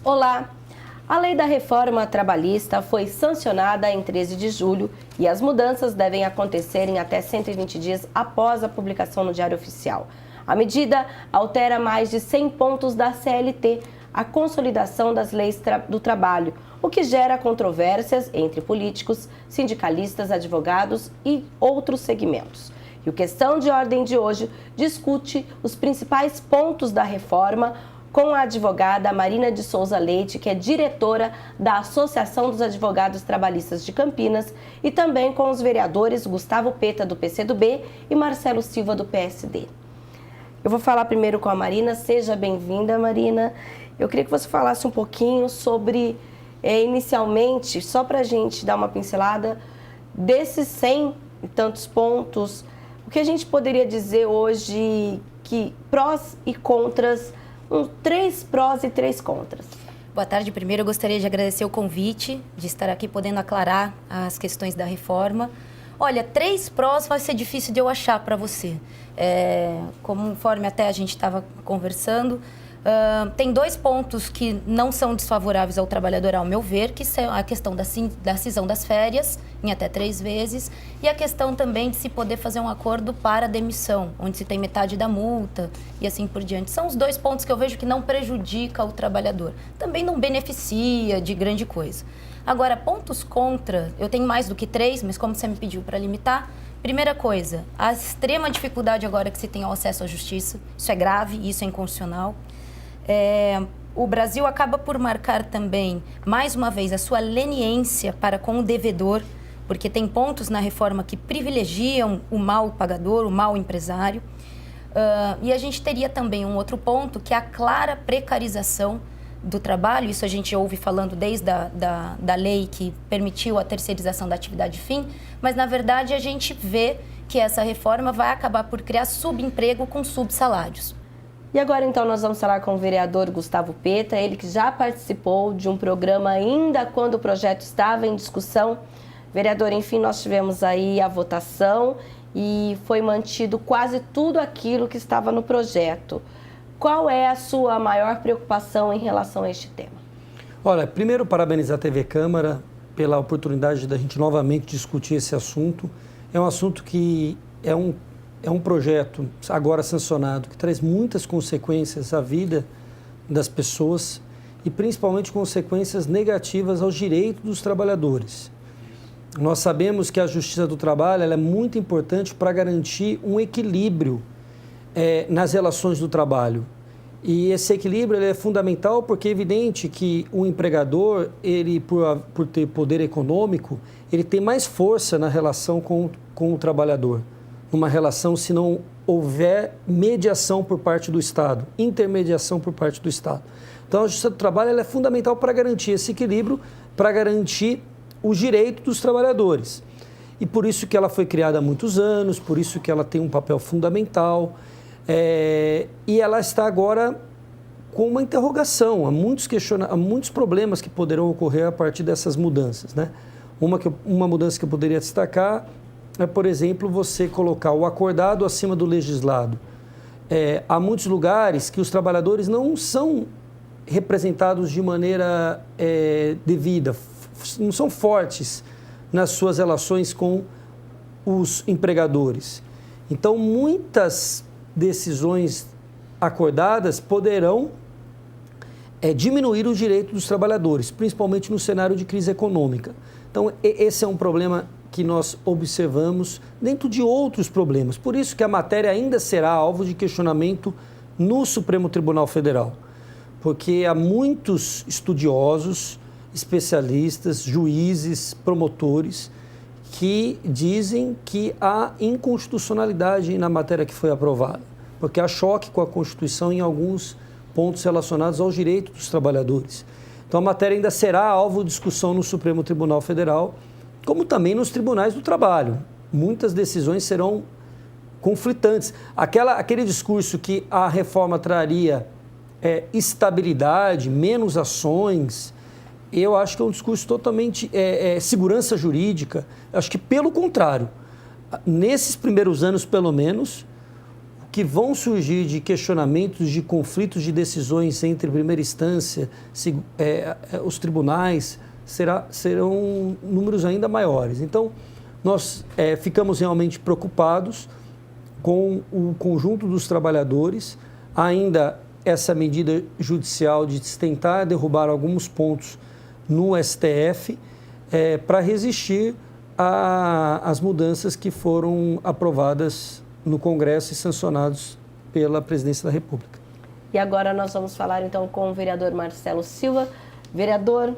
Olá! A lei da reforma trabalhista foi sancionada em 13 de julho e as mudanças devem acontecer em até 120 dias após a publicação no Diário Oficial. A medida altera mais de 100 pontos da CLT, a consolidação das leis do trabalho, o que gera controvérsias entre políticos, sindicalistas, advogados e outros segmentos. E o Questão de Ordem de hoje discute os principais pontos da reforma com a advogada Marina de Souza Leite, que é diretora da Associação dos Advogados Trabalhistas de Campinas, e também com os vereadores Gustavo Peta, do PCdoB, e Marcelo Silva, do PSD. Eu vou falar primeiro com a Marina. Seja bem-vinda, Marina. Eu queria que você falasse um pouquinho sobre, inicialmente, só para a gente dar uma pincelada, desses 100 e tantos pontos, o que a gente poderia dizer hoje que prós e contras, 3 prós e 3 contras. Boa tarde. Primeiro, eu gostaria de agradecer o convite, de estar aqui podendo aclarar as questões da reforma. Olha, 3 prós vai ser difícil de eu achar para você. Conforme até a gente estava conversando, tem 2 pontos que não são desfavoráveis ao trabalhador, ao meu ver, que são a questão da cisão das férias, em até 3 vezes, e a questão também de se poder fazer um acordo para demissão, onde se tem metade da multa e assim por diante. São os 2 pontos que eu vejo que não prejudica o trabalhador. Também não beneficia de grande coisa. Agora, pontos contra, eu tenho mais do que 3, mas como você me pediu para limitar, primeira coisa, a extrema dificuldade agora que se tem ao acesso à justiça. Isso é grave, isso é inconstitucional. O Brasil acaba por marcar também, mais uma vez, a sua leniência para com o devedor, porque tem pontos na reforma que privilegiam o mau pagador, o mau empresário. E a gente teria também um outro ponto, que é a clara precarização do trabalho. Isso a gente ouve falando desde da lei que permitiu a terceirização da atividade fim, mas, na verdade, a gente vê que essa reforma vai acabar por criar subemprego com subsalários. E agora, então, nós vamos falar com o vereador Gustavo Peta, ele que já participou de um programa ainda quando o projeto estava em discussão. Vereador, enfim, nós tivemos aí a votação e foi mantido quase tudo aquilo que estava no projeto. Qual é a sua maior preocupação em relação a este tema? Olha, primeiro parabenizar a TV Câmara pela oportunidade da gente novamente discutir esse assunto. É um assunto que é um projeto agora sancionado que traz muitas consequências à vida das pessoas e principalmente consequências negativas aos direitos dos trabalhadores. Nós sabemos que a Justiça do Trabalho ela é muito importante para garantir um equilíbrio nas relações do trabalho. E esse equilíbrio ele é fundamental porque é evidente que o empregador, ele, por ter poder econômico, ele tem mais força na relação com o trabalhador. Uma relação se não houver mediação por parte do Estado, intermediação por parte do Estado. Então, a Justiça do Trabalho ela é fundamental para garantir esse equilíbrio, para garantir os direitos dos trabalhadores. E por isso que ela foi criada há muitos anos, por isso que ela tem um papel fundamental, e ela está agora com uma interrogação, há muitos problemas que poderão ocorrer a partir dessas mudanças, né? Uma mudança que eu poderia destacar é, por exemplo, você colocar o acordado acima do legislado. Há muitos lugares que os trabalhadores não são representados de maneira devida, não são fortes nas suas relações com os empregadores. Então, muitas decisões acordadas poderão diminuir os direitos dos trabalhadores, principalmente no cenário de crise econômica. Então, esse é um problema que nós observamos dentro de outros problemas. Por isso que a matéria ainda será alvo de questionamento no Supremo Tribunal Federal, porque há muitos estudiosos, especialistas, juízes, promotores, que dizem que há inconstitucionalidade na matéria que foi aprovada, porque há choque com a Constituição em alguns pontos relacionados aos direitos dos trabalhadores. Então, a matéria ainda será alvo de discussão no Supremo Tribunal Federal, como também nos tribunais do trabalho. Muitas decisões serão conflitantes. Aquele discurso que a reforma traria estabilidade, menos ações, eu acho que é um discurso totalmente segurança jurídica. Eu acho que, pelo contrário, nesses primeiros anos, pelo menos, que vão surgir de questionamentos, de conflitos de decisões entre primeira instância, os tribunais, serão números ainda maiores. Então, nós ficamos realmente preocupados com o conjunto dos trabalhadores, ainda essa medida judicial de tentar derrubar alguns pontos no STF para resistir às mudanças que foram aprovadas no Congresso e sancionados pela Presidência da República. E agora nós vamos falar então com o vereador Marcelo Silva. Vereador,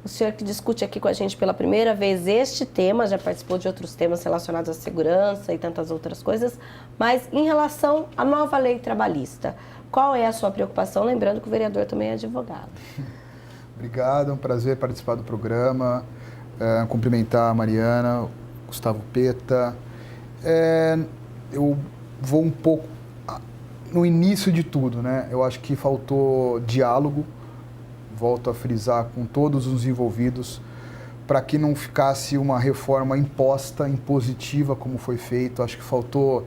o senhor que discute aqui com a gente pela primeira vez este tema, já participou de outros temas relacionados à segurança e tantas outras coisas, mas em relação à nova lei trabalhista, qual é a sua preocupação? Lembrando que o vereador também é advogado. Obrigado, é um prazer participar do programa, cumprimentar a Mariana, Gustavo Peta. Eu vou um pouco no início de tudo, né? Eu acho que faltou diálogo, volto a frisar, com todos os envolvidos, para que não ficasse uma reforma imposta, impositiva, como foi feito. Acho que faltou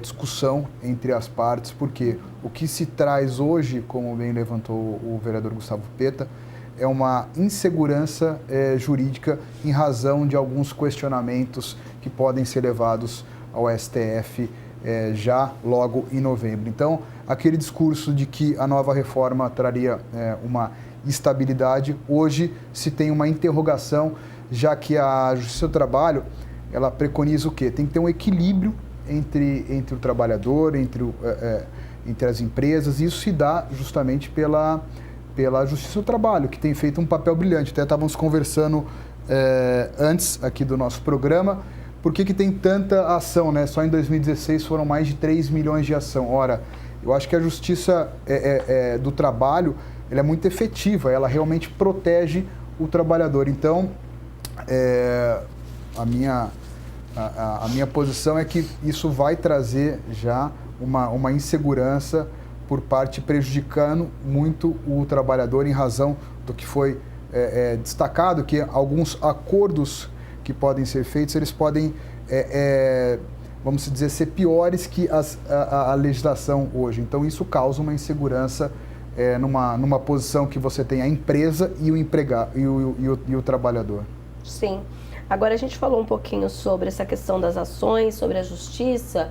discussão entre as partes, porque o que se traz hoje, como bem levantou o vereador Gustavo Peta, é uma insegurança jurídica em razão de alguns questionamentos que podem ser levados ao STF já logo em novembro. Então, aquele discurso de que a nova reforma traria uma estabilidade, hoje se tem uma interrogação, já que a Justiça do Trabalho, ela preconiza o quê? Tem que ter um equilíbrio entre o trabalhador, entre as empresas, e isso se dá justamente pela Justiça do Trabalho, que tem feito um papel brilhante. Até estávamos conversando antes aqui do nosso programa, por que tem tanta ação, né? Só em 2016 foram mais de 3 milhões de ação. Ora, eu acho que a Justiça do Trabalho, ela é muito efetiva, ela realmente protege o trabalhador. Então, a minha posição é que isso vai trazer já uma insegurança por parte, prejudicando muito o trabalhador em razão do que foi destacado, que alguns acordos que podem ser feitos, eles podem, vamos dizer, ser piores que a legislação hoje. Então, isso causa uma insegurança numa posição que você tem a empresa e o empregado e o trabalhador. Sim. Agora, a gente falou um pouquinho sobre essa questão das ações, sobre a justiça,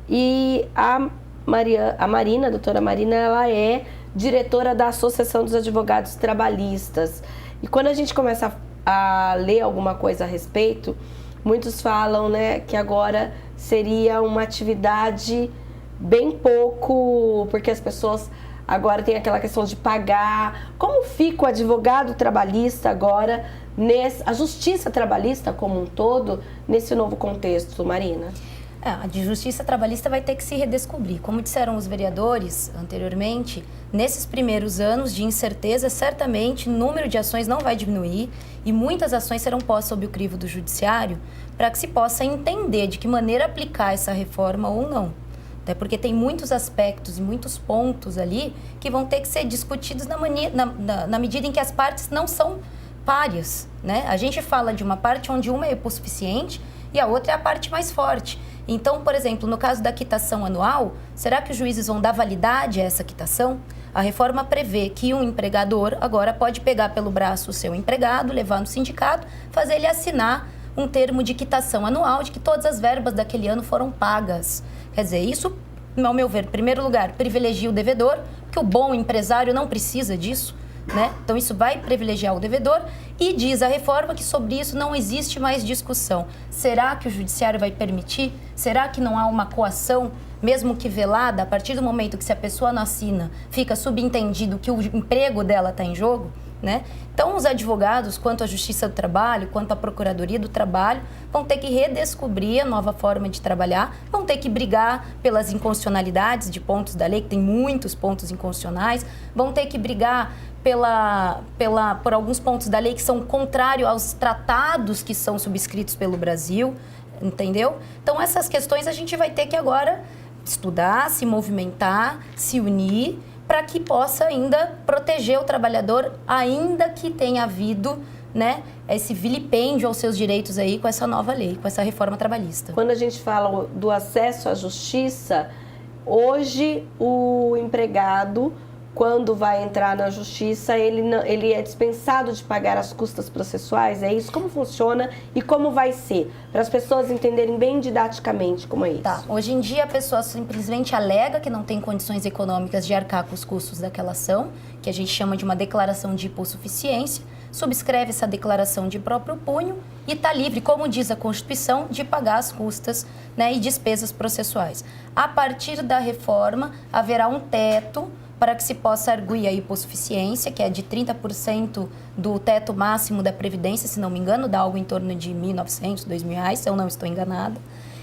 e a Marina, a doutora Marina, ela é diretora da Associação dos Advogados Trabalhistas. E quando a gente começa a ler alguma coisa a respeito, muitos falam, né, que agora seria uma atividade bem pouco, porque as pessoas agora têm aquela questão de pagar. Como fica o advogado trabalhista agora, a justiça trabalhista como um todo, nesse novo contexto, Marina? A de justiça trabalhista vai ter que se redescobrir. Como disseram os vereadores anteriormente, nesses primeiros anos de incerteza, certamente o número de ações não vai diminuir e muitas ações serão postas sob o crivo do judiciário para que se possa entender de que maneira aplicar essa reforma ou não. Até porque tem muitos aspectos e muitos pontos ali que vão ter que ser discutidos na medida em que as partes não são párias, né? A gente fala de uma parte onde uma é hipossuficiente e a outra é a parte mais forte. Então, por exemplo, no caso da quitação anual, será que os juízes vão dar validade a essa quitação? A reforma prevê que um empregador agora pode pegar pelo braço o seu empregado, levar no sindicato, fazer ele assinar um termo de quitação anual de que todas as verbas daquele ano foram pagas. Quer dizer, isso, ao meu ver, em primeiro lugar, privilegia o devedor, porque o bom empresário não precisa disso, né? Então, isso vai privilegiar o devedor e diz a reforma que sobre isso não existe mais discussão. Será que o judiciário vai permitir? Será que não há uma coação, mesmo que velada, a partir do momento que se a pessoa não assina, fica subentendido que o emprego dela está em jogo, né? Então, os advogados, quanto à Justiça do Trabalho, quanto à Procuradoria do Trabalho, vão ter que redescobrir a nova forma de trabalhar, vão ter que brigar pelas inconstitucionalidades de pontos da lei, que tem muitos pontos inconstitucionais, vão ter que brigar por alguns pontos da lei que são contrários aos tratados que são subscritos pelo Brasil, entendeu? Então, essas questões a gente vai ter que agora estudar, se movimentar, se unir, para que possa ainda proteger o trabalhador, ainda que tenha havido, né, esse vilipêndio aos seus direitos aí com essa nova lei, com essa reforma trabalhista. Quando a gente fala do acesso à justiça, Hoje, o empregado, quando vai entrar na justiça, ele é dispensado de pagar as custas processuais? É isso? Como funciona e como vai ser? Para as pessoas entenderem bem didaticamente como é isso. Tá. Hoje em dia, a pessoa simplesmente alega que não tem condições econômicas de arcar com os custos daquela ação, que a gente chama de uma declaração de hipossuficiência, subscreve essa declaração de próprio punho e está livre, como diz a Constituição, de pagar as custas, né, e despesas processuais. A partir da reforma, haverá um teto para que se possa arguir a hipossuficiência, que é de 30% do teto máximo da Previdência, se não me engano, dá algo em torno de R$ 1.900, R$ 2.000, se eu não estou enganada.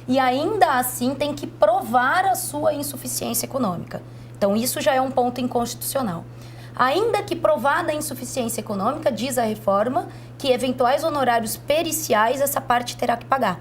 E ainda assim tem que provar a sua insuficiência econômica. Então isso já é um ponto inconstitucional. Ainda que provada a insuficiência econômica, diz a reforma que eventuais honorários periciais essa parte terá que pagar.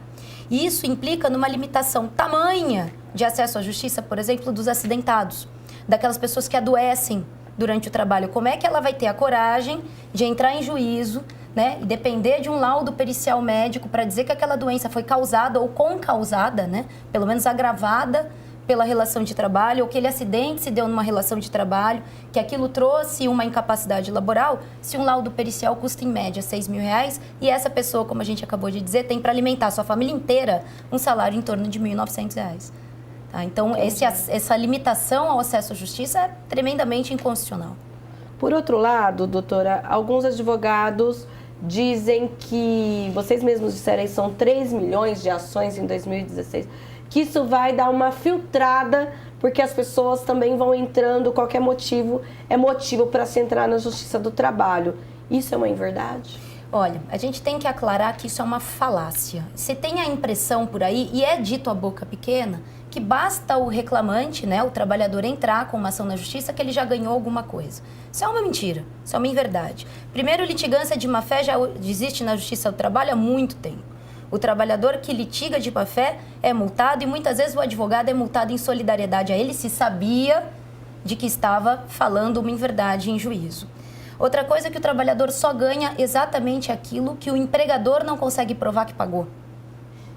E isso implica numa limitação tamanha de acesso à justiça, por exemplo, dos acidentados, daquelas pessoas que adoecem durante o trabalho. Como é que ela vai ter a coragem de entrar em juízo, né, e depender de um laudo pericial médico para dizer que aquela doença foi causada ou concausada, né, pelo menos agravada pela relação de trabalho, ou aquele acidente se deu numa relação de trabalho, que aquilo trouxe uma incapacidade laboral, se um laudo pericial custa em média R$ 6.000 e essa pessoa, como a gente acabou de dizer, tem para alimentar a sua família inteira um salário em torno de R$ 1.900. Tá? Então, essa limitação ao acesso à justiça é tremendamente inconstitucional. Por outro lado, doutora, alguns advogados dizem que, vocês mesmos disseram, são 3 milhões de ações em 2016, que isso vai dar uma filtrada, porque as pessoas também vão entrando, qualquer motivo é motivo para se entrar na Justiça do Trabalho. Isso é uma inverdade? Olha, a gente tem que aclarar que isso é uma falácia. Você tem a impressão por aí, e é dito a boca pequena, que basta o reclamante, né, o trabalhador, entrar com uma ação na justiça que ele já ganhou alguma coisa. Isso é uma mentira, isso é uma inverdade. Primeiro, litigância de má-fé já existe na Justiça do Trabalho há muito tempo. O trabalhador que litiga de má-fé é multado e muitas vezes o advogado é multado em solidariedade a ele se sabia de que estava falando uma inverdade em juízo. Outra coisa é que o trabalhador só ganha exatamente aquilo que o empregador não consegue provar que pagou.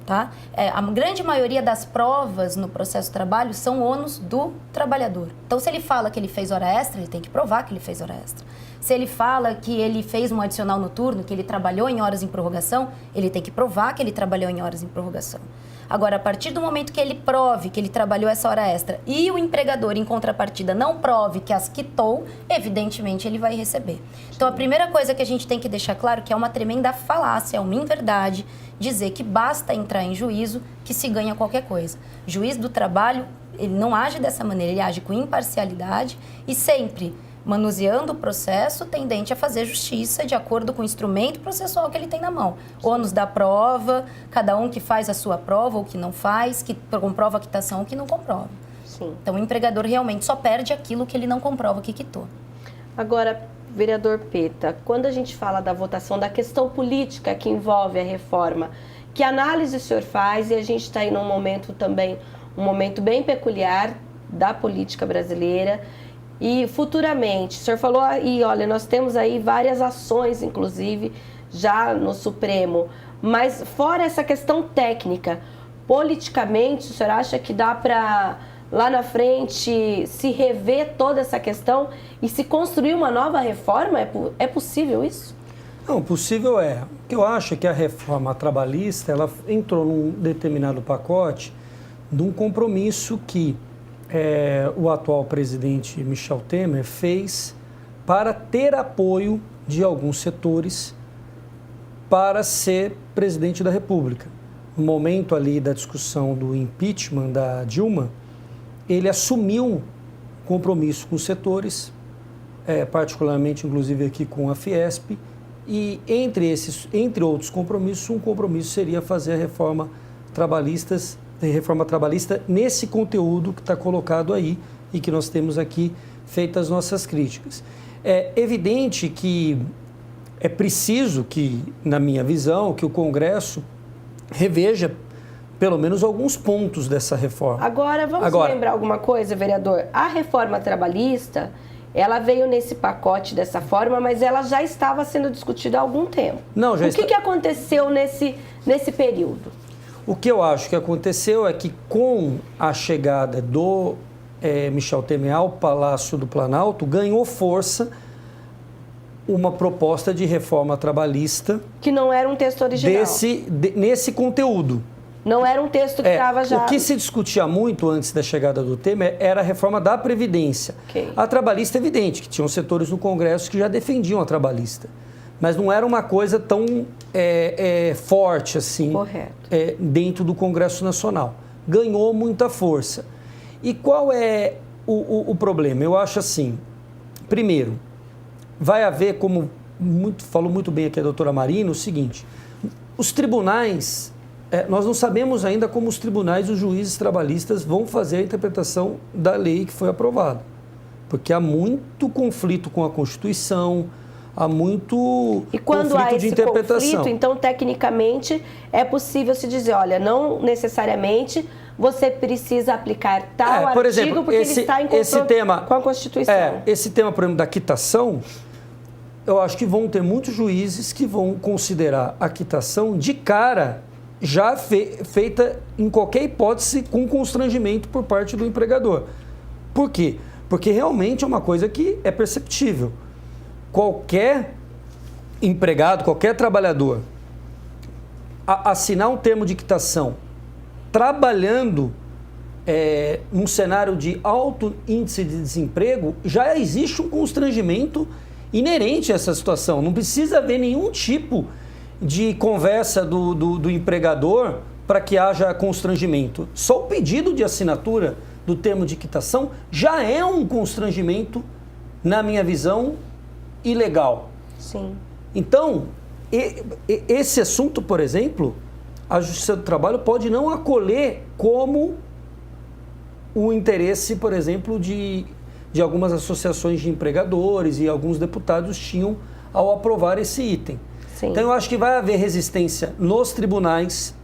Tá? A grande maioria das provas no processo de trabalho são ônus do trabalhador. Então, se ele fala que ele fez hora extra, ele tem que provar que ele fez hora extra. Se ele fala que ele fez um adicional noturno, que ele trabalhou em horas em prorrogação, ele tem que provar que ele trabalhou em horas em prorrogação. Agora, a partir do momento que ele prove que ele trabalhou essa hora extra e o empregador, em contrapartida, não prove que as quitou, evidentemente ele vai receber. Então, a primeira coisa que a gente tem que deixar claro que é uma tremenda falácia, é uma inverdade, dizer que basta entrar em juízo que se ganha qualquer coisa. Juiz do trabalho, ele não age dessa maneira, ele age com imparcialidade e sempre manuseando o processo tendente a fazer justiça de acordo com o instrumento processual que ele tem na mão. Ônus da prova, cada um que faz a sua prova ou que não faz, que comprova a quitação ou que não comprova. Sim. Então, o empregador realmente só perde aquilo que ele não comprova que quitou. Agora, vereador Peta, quando a gente fala da votação, da questão política que envolve a reforma, que análise o senhor faz? E a gente está aí num momento também, um momento bem peculiar da política brasileira. E futuramente, o senhor falou aí, olha, nós temos aí várias ações, inclusive, já no Supremo, mas fora essa questão técnica, politicamente, o senhor acha que dá para, lá na frente, se rever toda essa questão e se construir uma nova reforma? É possível isso? Não, possível é. O que eu acho é que a reforma trabalhista, ela entrou num determinado pacote de um compromisso que o atual presidente Michel Temer fez para ter apoio de alguns setores para ser presidente da República. No momento ali da discussão do impeachment da Dilma, ele assumiu compromisso com os setores, particularmente inclusive aqui com a Fiesp, e entre outros compromissos, um compromisso seria fazer a reforma trabalhista nesse conteúdo que está colocado aí e que nós temos aqui feito as nossas críticas. É evidente que é preciso que, na minha visão, que o Congresso reveja pelo menos alguns pontos dessa reforma. Agora, vamos lembrar alguma coisa, vereador? A reforma trabalhista, ela veio nesse pacote dessa forma, mas ela já estava sendo discutida há algum tempo. Não, já o que aconteceu nesse período? O que eu acho que aconteceu é que com a chegada do Michel Temer ao Palácio do Planalto, ganhou força uma proposta de reforma trabalhista Que não era um texto original. nesse conteúdo. Não era um texto que estava já... O que se discutia muito antes da chegada do Temer era a reforma da Previdência. Ok. A trabalhista é evidente, que tinham setores no Congresso que já defendiam a trabalhista. Mas não era uma coisa tão forte assim dentro do Congresso Nacional. Ganhou muita força. E qual é o problema? Eu acho assim, primeiro, vai haver, como falou muito bem aqui a doutora Marina, o seguinte, os tribunais, nós não sabemos ainda como os tribunais e os juízes trabalhistas vão fazer a interpretação da lei que foi aprovada. Porque há muito conflito com a Constituição, há muito E quando conflito há esse de interpretação. conflito, então, tecnicamente, é possível se dizer, olha, não necessariamente você precisa aplicar tal artigo, por exemplo, porque ele está em confronto com a Constituição. Esse tema, por exemplo, da quitação, eu acho que vão ter muitos juízes que vão considerar a quitação de cara já feita em qualquer hipótese com constrangimento por parte do empregador. Por quê? Porque realmente é uma coisa que é perceptível. Qualquer empregado, qualquer trabalhador, assinar um termo de quitação trabalhando num cenário de alto índice de desemprego, já existe um constrangimento inerente a essa situação. Não precisa haver nenhum tipo de conversa do empregador para que haja constrangimento. Só o pedido de assinatura do termo de quitação já é um constrangimento, na minha visão, ilegal. Sim. Então, esse assunto, por exemplo, a Justiça do Trabalho pode não acolher como o interesse, por exemplo, de algumas associações de empregadores e alguns deputados tinham ao aprovar esse item. Sim. Então, eu acho que vai haver resistência nos tribunais,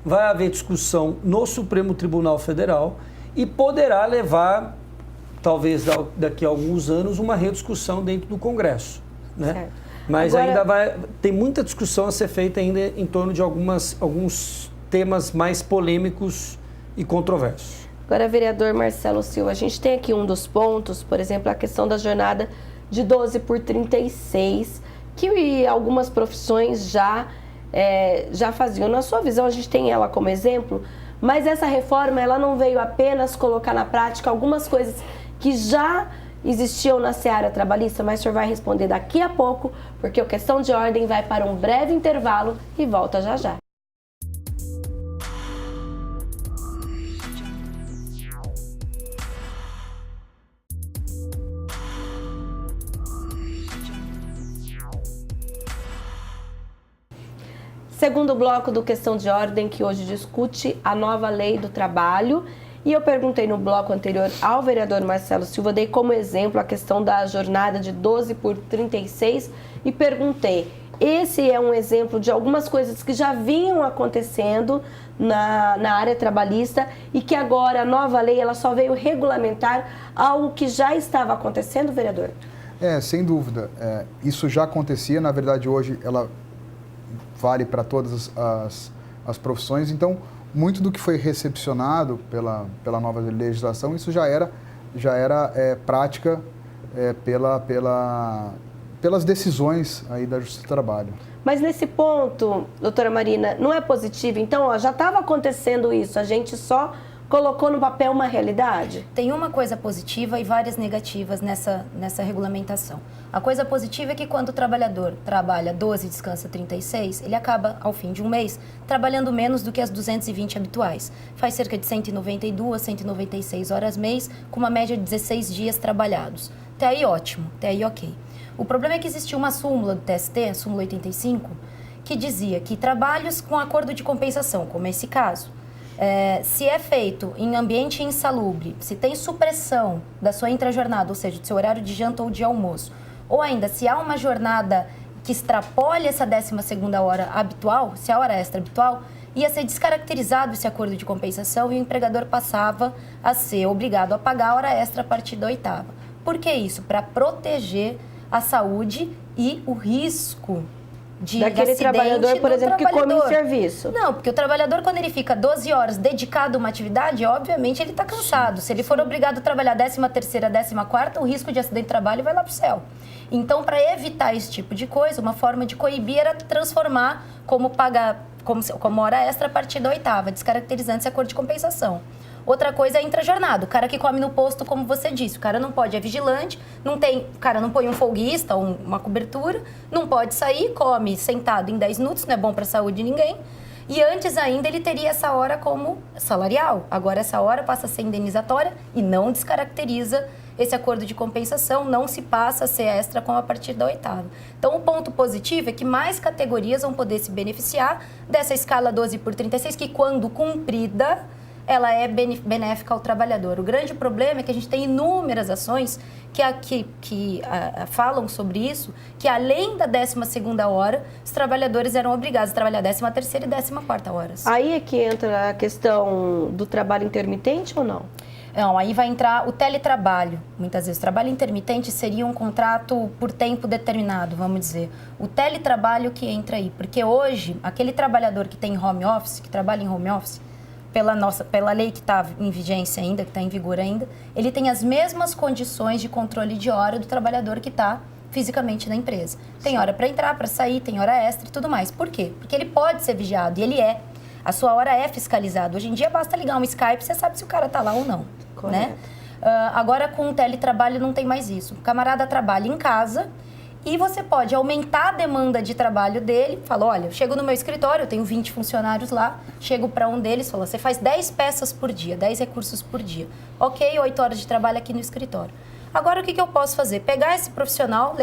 vai haver discussão no Supremo Tribunal Federal e poderá levar, talvez daqui a alguns anos, uma rediscussão dentro do Congresso, né? Certo. Mas Agora, ainda tem muita discussão a ser feita ainda em torno de alguns temas mais polêmicos e controversos. Agora, vereador Marcelo Silva, a gente tem aqui um dos pontos, por exemplo, a questão da jornada de 12 por 36, que algumas profissões já faziam. Na sua visão, a gente tem ela como exemplo, mas essa reforma ela não veio apenas colocar na prática algumas coisas que já existiam na seara trabalhista, mas o senhor vai responder daqui a pouco, porque o Questão de Ordem vai para um breve intervalo e volta já já. Segundo bloco do Questão de Ordem, que hoje discute a nova lei do trabalho. E eu perguntei no bloco anterior ao vereador Marcelo Silva, dei como exemplo a questão da jornada de 12 por 36 e perguntei, esse é um exemplo de algumas coisas que já vinham acontecendo na área trabalhista e que agora a nova lei ela só veio regulamentar algo que já estava acontecendo, vereador? Sem dúvida. Isso já acontecia, na verdade hoje ela vale para todas as profissões, então muito do que foi recepcionado pela nova legislação, isso já era prática pelas decisões aí da Justiça do Trabalho. Mas nesse ponto, doutora Marina, não é positivo? Então, já estava acontecendo isso, a gente só colocou no papel uma realidade? Tem uma coisa positiva e várias negativas nessa regulamentação. A coisa positiva é que quando o trabalhador trabalha 12 e descansa 36, ele acaba, ao fim de um mês, trabalhando menos do que as 220 habituais. Faz cerca de 192, 196 horas mês, com uma média de 16 dias trabalhados. Até aí ótimo, até aí ok. O problema é que existia uma súmula do TST, a súmula 85, que dizia que trabalhos com acordo de compensação, como esse caso, se é feito em ambiente insalubre, se tem supressão da sua intrajornada, ou seja, do seu horário de janta ou de almoço, ou ainda se há uma jornada que extrapole essa 12ª hora habitual, se a hora extra habitual, ia ser descaracterizado esse acordo de compensação e o empregador passava a ser obrigado a pagar a hora extra a partir da 8ª. Por que isso? Para proteger a saúde e o risco daquele trabalhador, por exemplo, que come em serviço. Não, porque o trabalhador, quando ele fica 12 horas dedicado a uma atividade, obviamente ele está cansado. Se ele for obrigado a trabalhar 13ª, 14ª, o risco de acidente de trabalho vai lá para o céu. Então, para evitar esse tipo de coisa, uma forma de coibir era transformar como hora extra a partir da 8ª, descaracterizando esse acordo de compensação. Outra coisa é intrajornada, o cara que come no posto, como você disse, o cara não pode, é vigilante, o cara não põe um folguista, uma cobertura, não pode sair, come sentado em 10 minutos, não é bom para a saúde de ninguém. E antes ainda ele teria essa hora como salarial. Agora essa hora passa a ser indenizatória e não descaracteriza esse acordo de compensação, não se passa a ser extra como a partir da 8ª. Então o ponto positivo é que mais categorias vão poder se beneficiar dessa escala 12/36, que quando cumprida, ela é benéfica ao trabalhador. O grande problema é que a gente tem inúmeras ações que falam sobre isso, que além da 12ª hora, os trabalhadores eram obrigados a trabalhar 13ª e 14ª horas. Aí é que entra a questão do trabalho intermitente ou não? Não, aí vai entrar o teletrabalho. Muitas vezes, o trabalho intermitente seria um contrato por tempo determinado, vamos dizer. O teletrabalho que entra aí, porque hoje, aquele trabalhador que tem home office, que trabalha em home office, pela lei que está em vigência ainda, que está em vigor ainda, ele tem as mesmas condições de controle de hora do trabalhador que está fisicamente na empresa. Tem hora para entrar, para sair, tem hora extra e tudo mais. Por quê? Porque ele pode ser vigiado e ele é. A sua hora é fiscalizada. Hoje em dia basta ligar um Skype, você sabe se o cara está lá ou não. Né? Agora com o teletrabalho não tem mais isso. O camarada trabalha em casa e você pode aumentar a demanda de trabalho dele. Fala, olha, eu chego no meu escritório, eu tenho 20 funcionários lá, chego para um deles e falo, você faz 10 peças por dia, 10 recursos por dia. Ok, 8 horas de trabalho aqui no escritório. Agora o que eu posso fazer? Pegar esse profissional,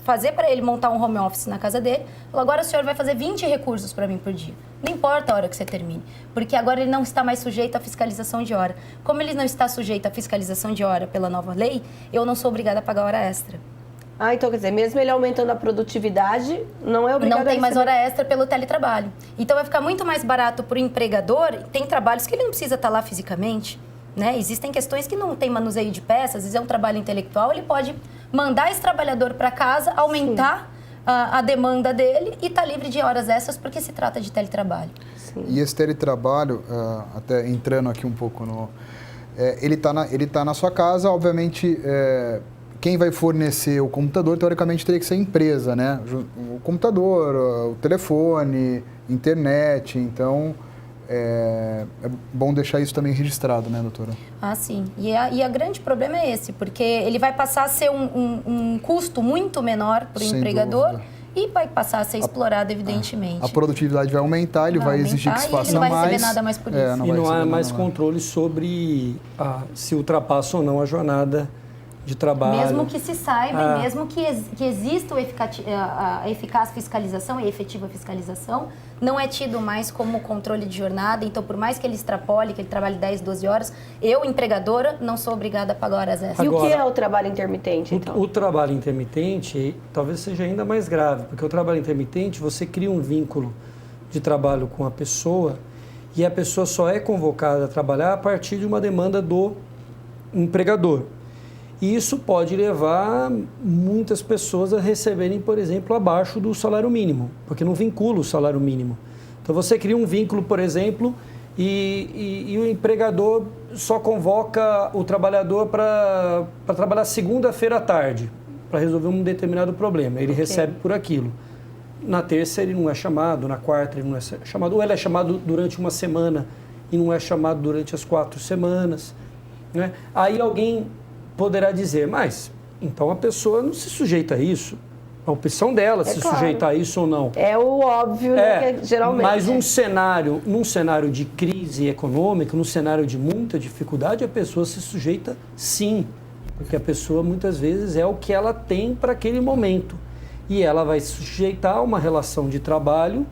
fazer para ele montar um home office na casa dele, falar, agora o senhor vai fazer 20 recursos para mim por dia. Não importa a hora que você termine, porque agora ele não está mais sujeito à fiscalização de hora. Como ele não está sujeito à fiscalização de hora pela nova lei, eu não sou obrigada a pagar hora extra. Então quer dizer, mesmo ele aumentando a produtividade, não é obrigado a Não tem mais hora extra pelo teletrabalho. Então vai ficar muito mais barato para o empregador. Tem trabalhos que ele não precisa estar lá fisicamente, né? Existem questões que não tem manuseio de peças, às vezes é um trabalho intelectual, ele pode mandar esse trabalhador para casa, aumentar a demanda dele e tá livre de horas extras porque se trata de teletrabalho. Sim. E esse teletrabalho, até entrando aqui um pouco no... ele tá na sua casa, obviamente... Quem vai fornecer o computador, teoricamente, teria que ser a empresa, né? O computador, o telefone, internet. Então, é bom deixar isso também registrado, né, doutora? Sim. E a grande problema é esse, porque ele vai passar a ser um custo muito menor para o empregador dúvida. E vai passar a ser explorado, evidentemente. A produtividade vai aumentar, ele vai exigir que se faça mais. Ele não vai receber nada mais por isso. E não há mais controle sobre se ultrapassa ou não a jornada de trabalho. Mesmo que se saiba, mesmo que exista a eficaz fiscalização e a efetiva fiscalização, não é tido mais como controle de jornada. Então, por mais que ele extrapole, que ele trabalhe 10, 12 horas, eu, empregadora, não sou obrigada a pagar horas extras. E o que é o trabalho intermitente, então? O trabalho intermitente talvez seja ainda mais grave, porque o trabalho intermitente, você cria um vínculo de trabalho com a pessoa e a pessoa só é convocada a trabalhar a partir de uma demanda do empregador. E isso pode levar muitas pessoas a receberem, por exemplo, abaixo do salário mínimo, porque não vincula o salário mínimo. Então você cria um vínculo, por exemplo, e o empregador só convoca o trabalhador para trabalhar segunda-feira à tarde, para resolver um determinado problema. Ele recebe por aquilo. Na terça ele não é chamado, na quarta ele não é chamado, ou ele é chamado durante uma semana e não é chamado durante as 4 semanas. Né? Aí alguém poderá dizer, mas então a pessoa não se sujeita a isso. A opção dela se sujeitar a isso ou não. É o óbvio, né, que geralmente. Mas num cenário de crise econômica, num cenário de muita dificuldade, a pessoa se sujeita sim. Porque a pessoa muitas vezes é o que ela tem para aquele momento. E ela vai se sujeitar a uma relação de trabalho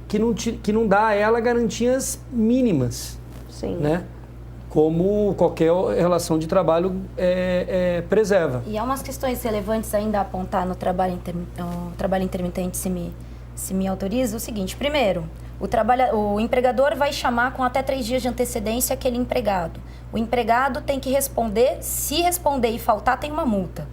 que não dá a ela garantias mínimas. Sim. Né? Como qualquer relação de trabalho preserva. E há umas questões relevantes ainda a apontar no trabalho intermitente, se me autoriza, o seguinte. Primeiro, o empregador vai chamar com até 3 dias de antecedência aquele empregado. O empregado tem que responder, se responder e faltar, tem uma multa.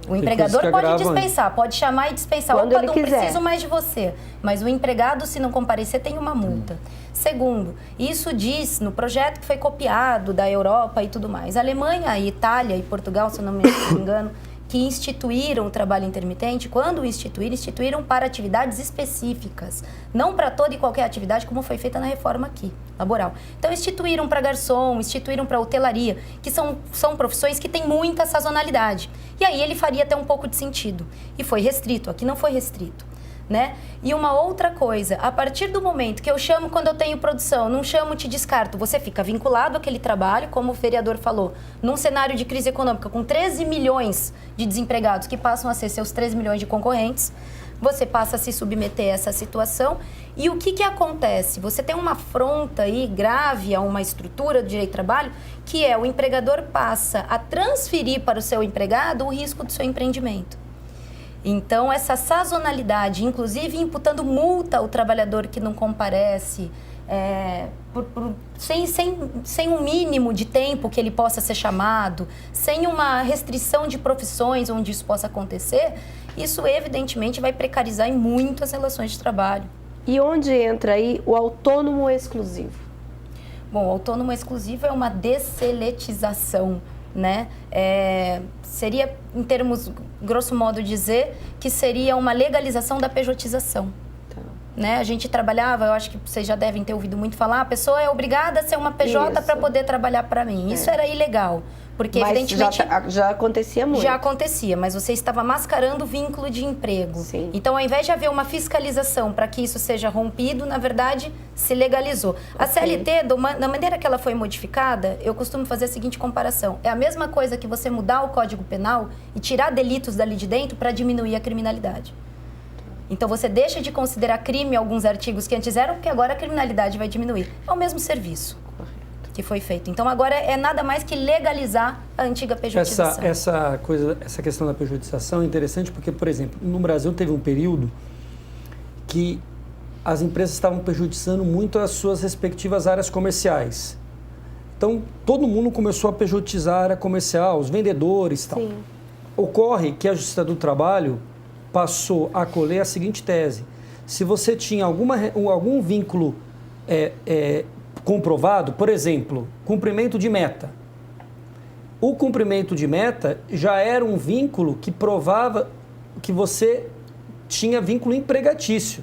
O empregador pode dispensar, pode chamar e dispensar. Quando ele não quiser. Preciso mais de você. Mas o empregado, se não comparecer, tem uma multa. Segundo, isso diz no projeto que foi copiado da Europa e tudo mais. A Alemanha, Itália e Portugal, se eu não me engano, que instituíram o trabalho intermitente, quando instituíram para atividades específicas, não para toda e qualquer atividade, como foi feita na reforma aqui, laboral. Então, instituíram para garçom, instituíram para hotelaria, que são profissões que têm muita sazonalidade. E aí ele faria até um pouco de sentido. E foi restrito, aqui não foi restrito. Né? E uma outra coisa, a partir do momento que eu chamo quando eu tenho produção, não chamo, te descarto, você fica vinculado àquele trabalho, como o vereador falou, num cenário de crise econômica com 13 milhões de desempregados que passam a ser seus 13 milhões de concorrentes, você passa a se submeter a essa situação. E o que acontece? Você tem uma afronta aí grave a uma estrutura do direito do trabalho, que é o empregador passa a transferir para o seu empregado o risco do seu empreendimento. Então, essa sazonalidade, inclusive imputando multa ao trabalhador que não comparece, sem um mínimo de tempo que ele possa ser chamado, sem uma restrição de profissões onde isso possa acontecer, isso evidentemente vai precarizar em muito as relações de trabalho. E onde entra aí o autônomo exclusivo? Bom, o autônomo exclusivo é uma desseletização, né? Seria, em termos, grosso modo dizer, que seria uma legalização da pejotização. Tá. Né? A gente trabalhava, eu acho que vocês já devem ter ouvido muito falar, a pessoa é obrigada a ser uma PJ para poder trabalhar para mim. Isso era ilegal. Porque, mas evidentemente, já acontecia muito. Já acontecia, mas você estava mascarando o vínculo de emprego. Sim. Então, ao invés de haver uma fiscalização para que isso seja rompido, na verdade, se legalizou. A CLT, da maneira que ela foi modificada, eu costumo fazer a seguinte comparação. É a mesma coisa que você mudar o Código Penal e tirar delitos dali de dentro para diminuir a criminalidade. Então, você deixa de considerar crime alguns artigos que antes eram, porque agora a criminalidade vai diminuir. É o mesmo serviço que foi feito. Então, agora é nada mais que legalizar a antiga pejotização. Essa questão da pejotização é interessante porque, por exemplo, no Brasil teve um período que as empresas estavam pejotizando muito as suas respectivas áreas comerciais. Então, todo mundo começou a pejotizar a área comercial, os vendedores e tal. Sim. Ocorre que a Justiça do Trabalho passou a acolher a seguinte tese. Se você tinha algum vínculo comprovado, por exemplo, cumprimento de meta. O cumprimento de meta já era um vínculo que provava que você tinha vínculo empregatício.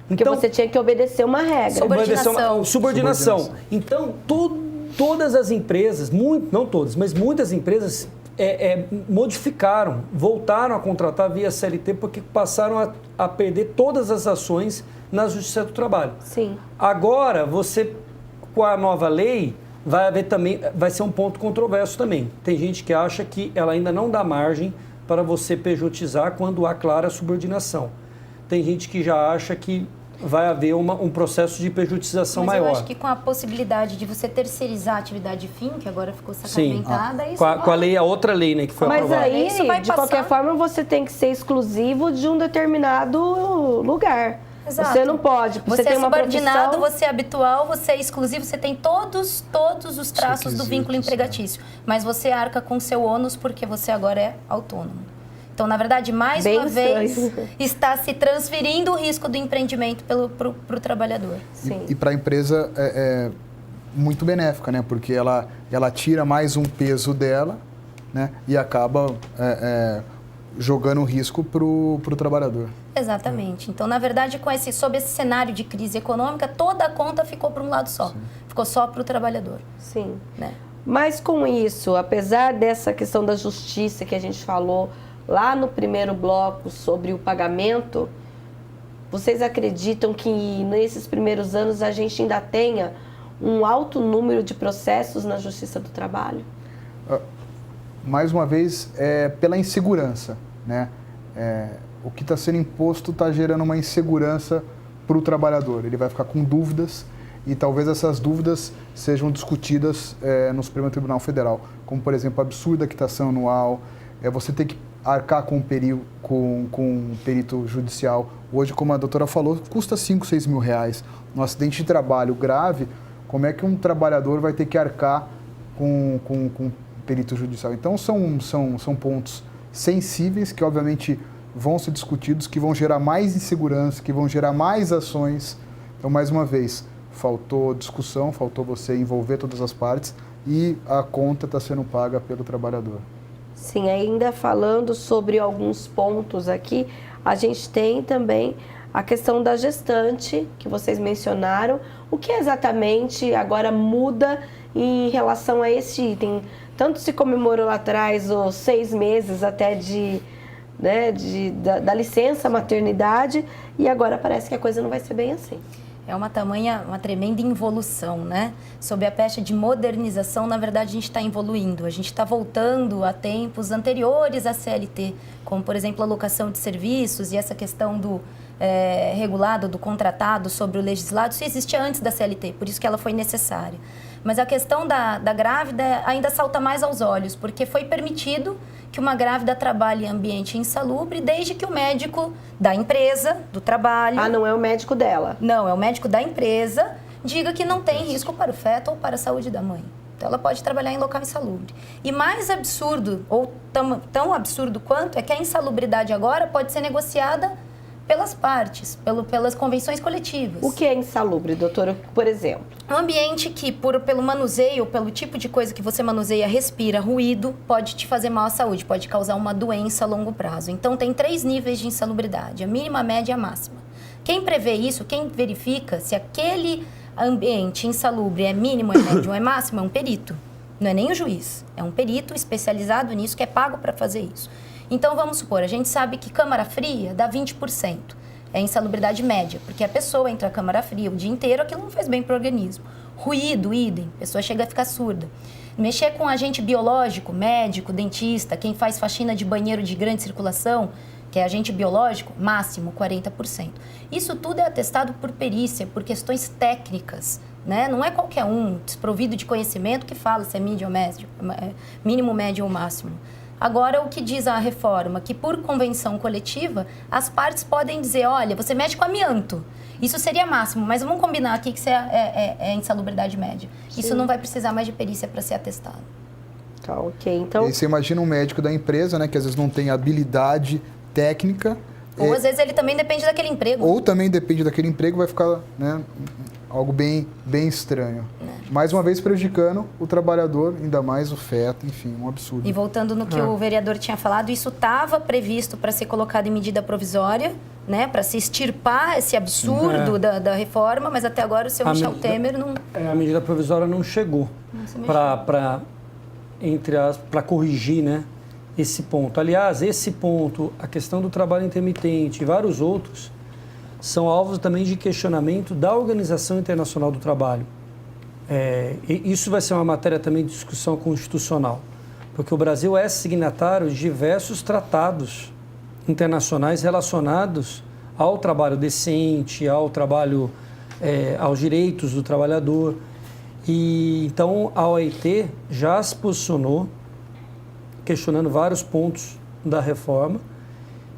Porque então, você tinha que obedecer uma regra. Subordinação. Então, todas as empresas, não todas, mas muitas empresas modificaram, voltaram a contratar via CLT porque passaram a perder todas as ações na Justiça do Trabalho. Sim. Agora, você, com a nova lei, vai ser um ponto controverso também. Tem gente que acha que ela ainda não dá margem para você pejotizar quando há clara subordinação. Tem gente que já acha que vai haver um processo de pejotização maior. Mas eu acho que com a possibilidade de você terceirizar a atividade fim, que agora ficou sacramentada... Sim, com a outra lei, né, que foi aprovada. Mas aí, de qualquer forma, você tem que ser exclusivo de um determinado lugar. Exato. Você não pode. Você tem é uma subordinado, profissão... você é habitual, você é exclusivo, você tem todos os traços do vínculo empregatício. Mas você arca com seu ônus porque você agora é autônomo. Então, na verdade, mais uma vez, está se transferindo o risco do empreendimento para o trabalhador. Sim. E para a empresa é muito benéfica, né? Porque ela tira mais um peso dela, né? E acaba jogando risco para o trabalhar. Exatamente. Então, na verdade, sob esse cenário de crise econômica, toda a conta ficou para um lado só. Sim. Ficou só para o trabalhador. Sim. Né? Mas com isso, apesar dessa questão da justiça que a gente falou lá no primeiro bloco sobre o pagamento, vocês acreditam que nesses primeiros anos a gente ainda tenha um alto número de processos na Justiça do Trabalho? Mais uma vez, pela insegurança, né? O que está sendo imposto está gerando uma insegurança para o trabalhador. Ele vai ficar com dúvidas e talvez essas dúvidas sejam discutidas no Supremo Tribunal Federal, como, por exemplo, a absurda quitação anual, você ter que arcar com um perito judicial. Hoje, como a doutora falou, custa 5, 6 mil reais. No acidente de trabalho grave, como é que um trabalhador vai ter que arcar com perito judicial? Então, são pontos sensíveis, que obviamente vão ser discutidos, que vão gerar mais insegurança, que vão gerar mais ações. Então, mais uma vez, faltou discussão, faltou você envolver todas as partes e a conta está sendo paga pelo trabalhador. Sim, ainda falando sobre alguns pontos aqui, a gente tem também a questão da gestante, que vocês mencionaram. O que exatamente agora muda em relação a esse item? Tanto se comemorou lá atrás os 6 meses até da licença maternidade, e agora parece que a coisa não vai ser bem assim. É uma tremenda involução, né? Sob a peste de modernização, na verdade, a gente está evoluindo. A gente está voltando a tempos anteriores à CLT, como, por exemplo, a locação de serviços e essa questão do regulado, do contratado sobre o legislado. Isso existia antes da CLT, por isso que ela foi necessária. Mas a questão da grávida ainda salta mais aos olhos, porque foi permitido que uma grávida trabalhe em ambiente insalubre desde que o médico da empresa, do trabalho... Ah, não é o médico dela? Não, é o médico da empresa, diga que não tem risco para o feto ou para a saúde da mãe. Então, ela pode trabalhar em local insalubre. E mais absurdo, ou tão absurdo quanto, é que a insalubridade agora pode ser negociada pelas partes, pelas convenções coletivas. O que é insalubre, doutora, por exemplo? Um ambiente que, pelo manuseio, pelo tipo de coisa que você manuseia, respira, ruído, pode te fazer mal à saúde, pode causar uma doença a longo prazo. Então, tem 3 níveis de insalubridade, a mínima, a média e a máxima. Quem prevê isso, quem verifica se aquele ambiente insalubre é mínimo, é médio ou é máximo, é um perito. Não é nem o juiz, é um perito especializado nisso que é pago para fazer isso. Então, vamos supor, a gente sabe que câmara fria dá 20%. É insalubridade média, porque a pessoa entra na câmara fria o dia inteiro, aquilo não faz bem para o organismo. Ruído, idem, a pessoa chega a ficar surda. Mexer com agente biológico, médico, dentista, quem faz faxina de banheiro de grande circulação, que é agente biológico, máximo 40%. Isso tudo é atestado por perícia, por questões técnicas, né? Não é qualquer um desprovido de conhecimento que fala se é mínimo, médio ou máximo. Agora, o que diz a reforma? Que por convenção coletiva, as partes podem dizer, olha, você mexe com amianto. Isso seria máximo, mas vamos combinar aqui que isso é insalubridade média. Sim. Isso não vai precisar mais de perícia para ser atestado. Tá, ok. Então... E você imagina um médico da empresa, né, que às vezes não tem habilidade técnica. Ou às vezes ele também depende daquele emprego. Ou também depende daquele emprego, vai ficar, né, algo bem estranho. Mais uma vez prejudicando o trabalhador, ainda mais o feto, enfim, um absurdo. E voltando no que o vereador tinha falado, isso estava previsto para ser colocado em medida provisória, né, para se extirpar esse absurdo da reforma, mas até agora o seu Michel Temer não... A medida provisória não chegou para corrigir, né, esse ponto. Aliás, esse ponto, a questão do trabalho intermitente e vários outros, são alvos também de questionamento da Organização Internacional do Trabalho. Isso vai ser uma matéria também de discussão constitucional, porque o Brasil é signatário de diversos tratados internacionais relacionados ao trabalho decente, ao trabalho, aos direitos do trabalhador. E então a OIT já se posicionou questionando vários pontos da reforma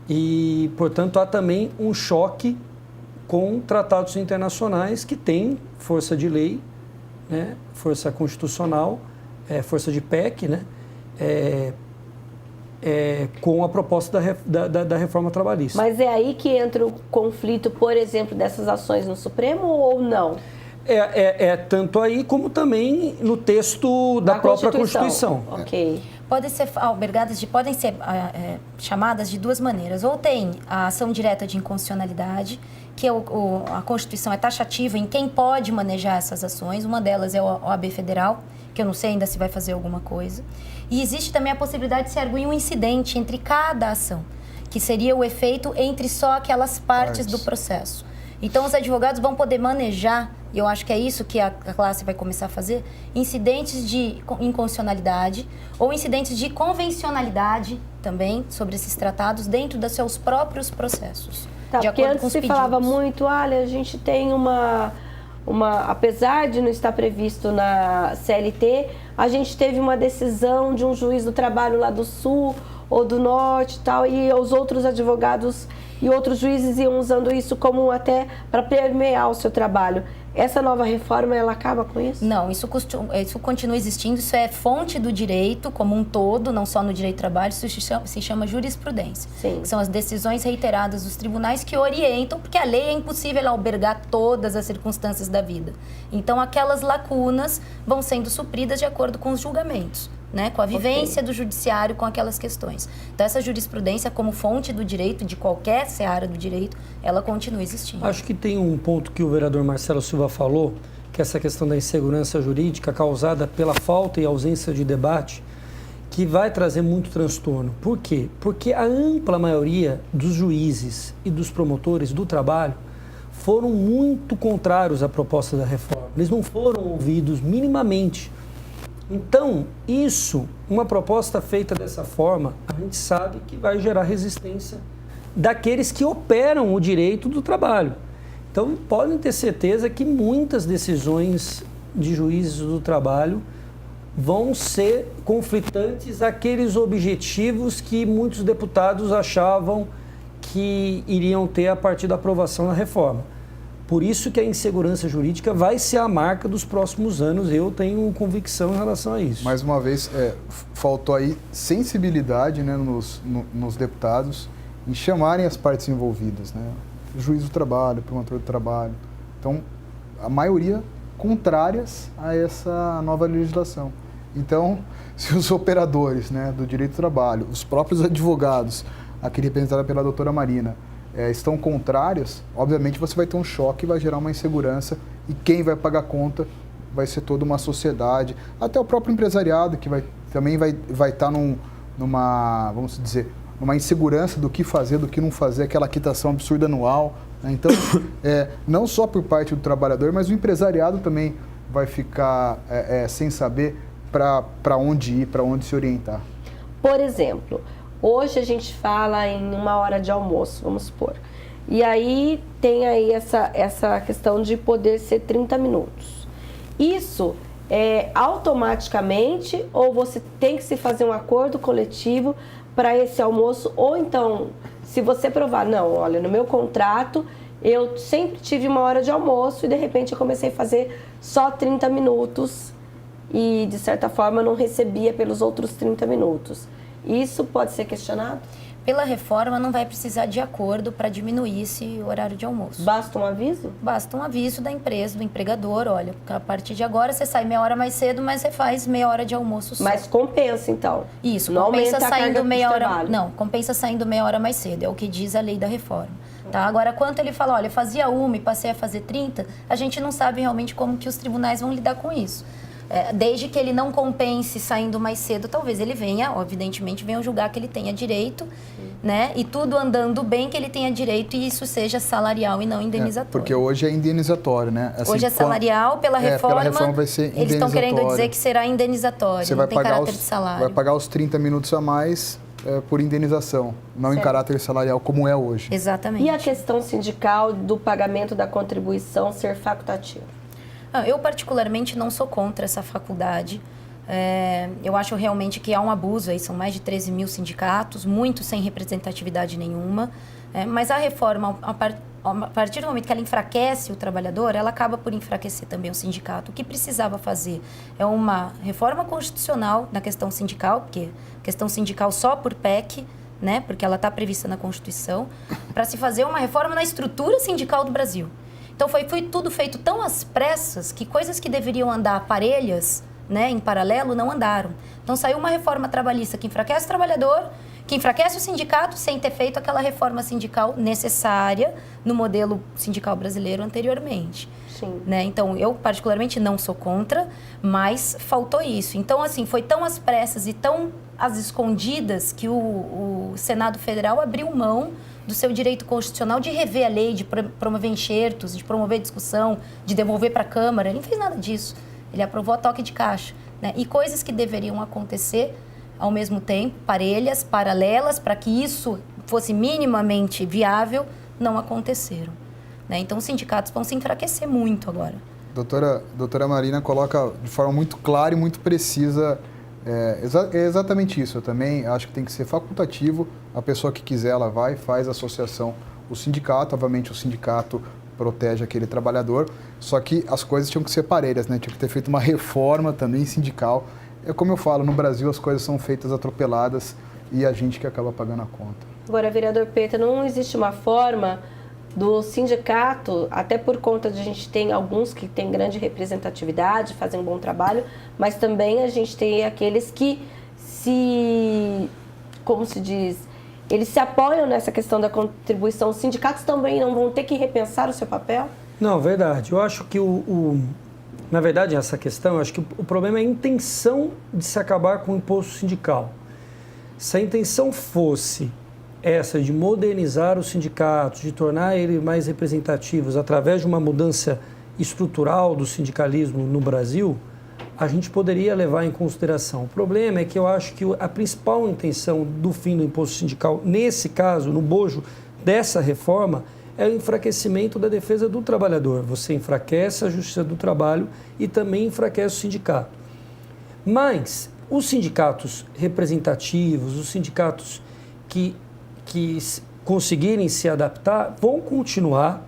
e, portanto, há também um choque com tratados internacionais que têm força de lei, né, força constitucional, força de PEC, né, com a proposta da reforma trabalhista. Mas é aí que entra o conflito, por exemplo, dessas ações no Supremo ou não? Tanto aí como também no texto da própria Constituição. Ok. Podem ser chamadas de 2 maneiras. Ou tem a ação direta de inconstitucionalidade, que a Constituição é taxativa em quem pode manejar essas ações. Uma delas é a OAB Federal, que eu não sei ainda se vai fazer alguma coisa. E existe também a possibilidade de se arguir um incidente entre cada ação, que seria o efeito entre só aquelas partes do processo. Então, os advogados vão poder manejar, e eu acho que é isso que a classe vai começar a fazer, incidentes de inconstitucionalidade ou incidentes de convencionalidade também sobre esses tratados dentro dos seus próprios processos. Tá, porque antes se falava muito, olha, a gente tem apesar de não estar previsto na CLT, a gente teve uma decisão de um juiz do trabalho lá do Sul ou do Norte e tal, e os outros advogados e outros juízes iam usando isso como até para permear o seu trabalho. Essa nova reforma, ela acaba com isso? Não, isso continua existindo, isso é fonte do direito como um todo, não só no direito do trabalho, isso se chama jurisprudência. Sim. São as decisões reiteradas dos tribunais que orientam, porque a lei é impossível ela albergar todas as circunstâncias da vida. Então, aquelas lacunas vão sendo supridas de acordo com os julgamentos, né? Com a vivência do judiciário com aquelas questões. Então, essa jurisprudência, como fonte do direito, de qualquer seara do direito, ela continua existindo. Acho que tem um ponto que o vereador Marcelo Silva falou, que é essa questão da insegurança jurídica causada pela falta e ausência de debate, que vai trazer muito transtorno. Por quê? Porque a ampla maioria dos juízes e dos promotores do trabalho foram muito contrários à proposta da reforma. Eles não foram ouvidos minimamente. Então, uma proposta feita dessa forma, a gente sabe que vai gerar resistência daqueles que operam o direito do trabalho. Então, podem ter certeza que muitas decisões de juízes do trabalho vão ser conflitantes àqueles objetivos que muitos deputados achavam que iriam ter a partir da aprovação da reforma. Por isso que a insegurança jurídica vai ser a marca dos próximos anos. Eu tenho convicção em relação a isso. Mais uma vez, faltou aí sensibilidade, né, nos deputados em chamarem as partes envolvidas, né? O juiz do trabalho, o promotor do trabalho. Então, a maioria contrárias a essa nova legislação. Então, se os operadores, né, do direito do trabalho, os próprios advogados, aqui representados pela doutora Marina, estão contrários, obviamente você vai ter um choque, vai gerar uma insegurança, e quem vai pagar a conta vai ser toda uma sociedade, até o próprio empresariado, que também vai estar numa, vamos dizer, numa insegurança do que fazer, do que não fazer, aquela quitação absurda anual, né? Então, não só por parte do trabalhador, mas o empresariado também vai ficar sem saber para onde ir, para onde se orientar. Por exemplo, hoje a gente fala em 1 hora de almoço, vamos supor. E aí tem aí essa questão de poder ser 30 minutos. Isso é automaticamente ou você tem que se fazer um acordo coletivo para esse almoço? Ou então, se você provar, não, olha, no meu contrato eu sempre tive 1 hora de almoço e de repente eu comecei a fazer só 30 minutos e de certa forma não recebia pelos outros 30 minutos. Isso pode ser questionado? Pela reforma, não vai precisar de acordo para diminuir esse horário de almoço. Basta um aviso? Basta um aviso da empresa, do empregador, olha, a partir de agora você sai meia hora mais cedo, mas você faz meia hora de almoço só. Mas compensa, então? Isso, não compensa aumenta saindo a carga meia de hora. trabalho. Não, compensa saindo meia hora mais cedo, é o que diz a lei da reforma. Tá? Agora, quanto ele fala, olha, fazia 1 e passei a fazer 30, a gente não sabe realmente como que os tribunais vão lidar com isso. Desde que ele não compense saindo mais cedo, talvez ele venha, evidentemente, venha julgar que ele tenha direito, né? E tudo andando bem, que ele tenha direito e isso seja salarial e não indenizatório. Porque hoje é indenizatório, né? Assim, hoje é salarial, pela reforma vai ser indenizatório. Eles estão querendo dizer que será indenizatório, você não tem caráter de salário. Vai pagar os 30 minutos a mais por indenização, não certo. Em caráter salarial como é hoje. Exatamente. E a questão sindical do pagamento da contribuição ser facultativo? Eu, particularmente, não sou contra essa faculdade. Eu acho realmente que há um abuso, aí são mais de 13 mil sindicatos, muitos sem representatividade nenhuma. Mas a reforma, a partir do momento que ela enfraquece o trabalhador, ela acaba por enfraquecer também o sindicato. O que precisava fazer é uma reforma constitucional na questão sindical, porque questão sindical só por PEC, né, porque ela está prevista na Constituição, para se fazer uma reforma na estrutura sindical do Brasil. Então, foi tudo feito tão às pressas que coisas que deveriam andar parelhas, né, em paralelo, não andaram. Então, saiu uma reforma trabalhista que enfraquece o trabalhador, que enfraquece o sindicato, sem ter feito aquela reforma sindical necessária no modelo sindical brasileiro anteriormente. Sim. Né? Então, eu particularmente não sou contra, mas faltou isso. Então, assim, foi tão às pressas e tão às escondidas que o Senado Federal abriu mão do seu direito constitucional de rever a lei, de promover enxertos, de promover discussão, de devolver para a Câmara. Ele não fez nada disso. Ele aprovou a toque de caixa. Né? E coisas que deveriam acontecer ao mesmo tempo, parelhas, paralelas, para que isso fosse minimamente viável, não aconteceram. Né? Então, os sindicatos vão se enfraquecer muito agora. Doutora Marina coloca de forma muito clara e muito precisa. É exatamente isso. Eu também acho que tem que ser facultativo. A pessoa que quiser, ela vai, faz a associação. O sindicato, obviamente, o sindicato protege aquele trabalhador, só que as coisas tinham que ser parelhas, né? Tinha que ter feito uma reforma também sindical. É como eu falo, no Brasil as coisas são feitas atropeladas e a gente que acaba pagando a conta. Agora, vereador Peta, não existe uma forma do sindicato, até por conta de a gente tem alguns que têm grande representatividade, fazem um bom trabalho, mas também a gente tem aqueles que como se diz, eles se apoiam nessa questão da contribuição. Os sindicatos também não vão ter que repensar o seu papel? Não, verdade. Eu acho que na verdade, essa questão, eu acho que o problema é a intenção de se acabar com o imposto sindical. Se a intenção fosse essa de modernizar os sindicatos, de tornar eles mais representativos através de uma mudança estrutural do sindicalismo no Brasil, a gente poderia levar em consideração. O problema é que eu acho que a principal intenção do fim do imposto sindical, nesse caso, no bojo dessa reforma, é o enfraquecimento da defesa do trabalhador. Você enfraquece a justiça do trabalho e também enfraquece o sindicato. Mas os sindicatos representativos, os sindicatos que conseguirem se adaptar, vão continuar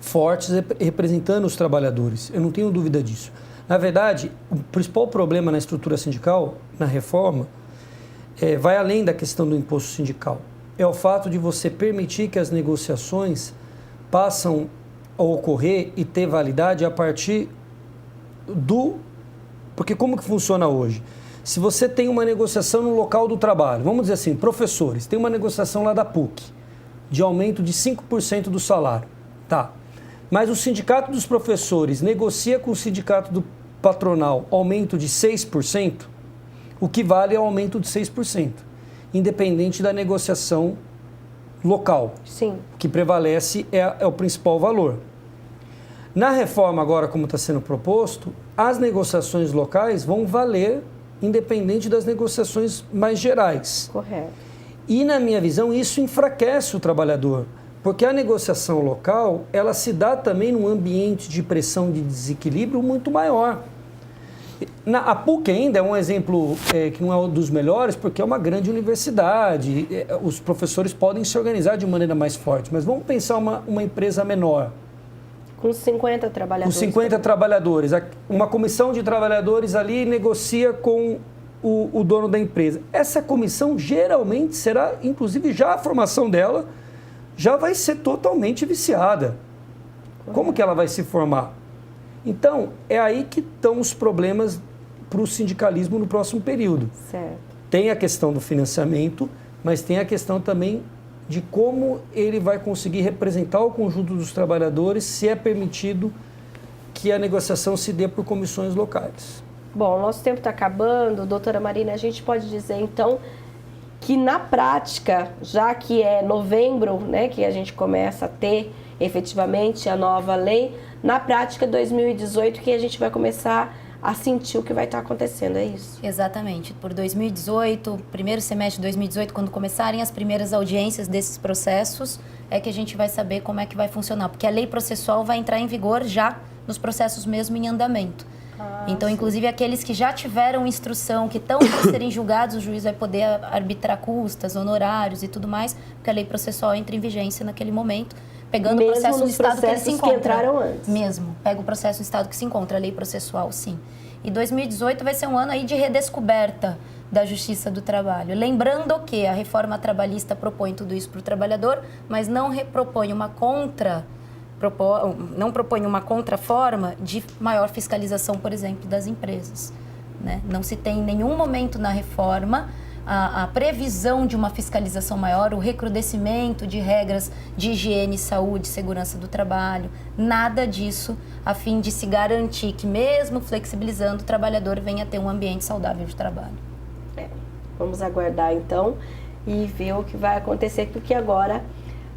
fortes representando os trabalhadores. Eu não tenho dúvida disso. Na verdade, o principal problema na estrutura sindical, na reforma, vai além da questão do imposto sindical. É o fato de você permitir que as negociações passam a ocorrer e ter validade a partir Porque como que funciona hoje? Se você tem uma negociação no local do trabalho, vamos dizer assim, professores, tem uma negociação lá da PUC, de aumento de 5% do salário, tá? Mas o sindicato dos professores negocia com o sindicato do patronal aumento de 6%, o que vale é o aumento de 6%, independente da negociação local. Sim. O que prevalece é o principal valor. Na reforma agora, como está sendo proposto, as negociações locais vão valer independente das negociações mais gerais. Correto. E, na minha visão, isso enfraquece o trabalhador, porque a negociação local, ela se dá também num ambiente de pressão de desequilíbrio muito maior. A PUC ainda é um exemplo que não é um dos melhores, porque é uma grande universidade, os professores podem se organizar de maneira mais forte, mas vamos pensar uma empresa menor. Com 50 trabalhadores. Com 50 trabalhadores. Uma comissão de trabalhadores ali negocia com o dono da empresa. Essa comissão geralmente será, inclusive já a formação dela, já vai ser totalmente viciada. Como que ela vai se formar? Então, é aí que estão os problemas para o sindicalismo no próximo período. Certo. Tem a questão do financiamento, mas tem a questão também de como ele vai conseguir representar o conjunto dos trabalhadores se é permitido que a negociação se dê por comissões locais. Bom, nosso tempo está acabando. Doutora Marina, a gente pode dizer, então, que na prática, já que é novembro, né, que a gente começa a ter efetivamente a nova lei, na prática, 2018, que a gente vai começar a sentir o que vai estar acontecendo, é isso? Exatamente. Por 2018, primeiro semestre de 2018, quando começarem as primeiras audiências desses processos, é que a gente vai saber como é que vai funcionar. Porque a lei processual vai entrar em vigor já nos processos mesmo em andamento. Então, sim, inclusive, aqueles que já tiveram instrução, que estão para serem julgados, o juiz vai poder arbitrar custas, honorários e tudo mais, porque a lei processual entra em vigência naquele momento, pegando mesmo o processo do estado que ele se encontra. Que entraram antes. Mesmo, pega o processo do estado que se encontra, a lei processual, sim. E 2018 vai ser um ano aí de redescoberta da justiça do trabalho. Lembrando que a reforma trabalhista propõe tudo isso para o trabalhador, mas não propõe uma contraforma de maior fiscalização, por exemplo, das empresas, né? Não se tem em nenhum momento na reforma a previsão de uma fiscalização maior, o recrudescimento de regras de higiene, saúde, segurança do trabalho, nada disso, a fim de se garantir que, mesmo flexibilizando, o trabalhador venha a ter um ambiente saudável de trabalho. Vamos aguardar, então, e ver o que vai acontecer, porque agora,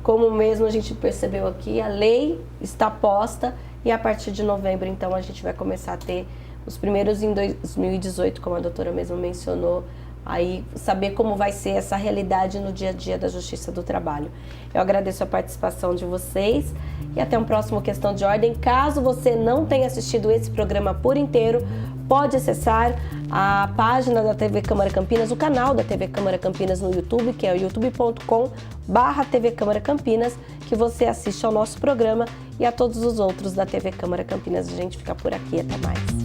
como mesmo a gente percebeu aqui, a lei está posta e a partir de novembro, então, a gente vai começar a ter os primeiros em 2018, como a doutora mesmo mencionou, aí saber como vai ser essa realidade no dia a dia da Justiça do Trabalho. Eu agradeço a participação de vocês e até um próximo Questão de Ordem. Caso você não tenha assistido esse programa por inteiro, pode acessar a página da TV Câmara Campinas, o canal da TV Câmara Campinas no YouTube, que é o youtube.com/TV Câmara Campinas, que você assiste ao nosso programa e a todos os outros da TV Câmara Campinas. A gente fica por aqui, até mais.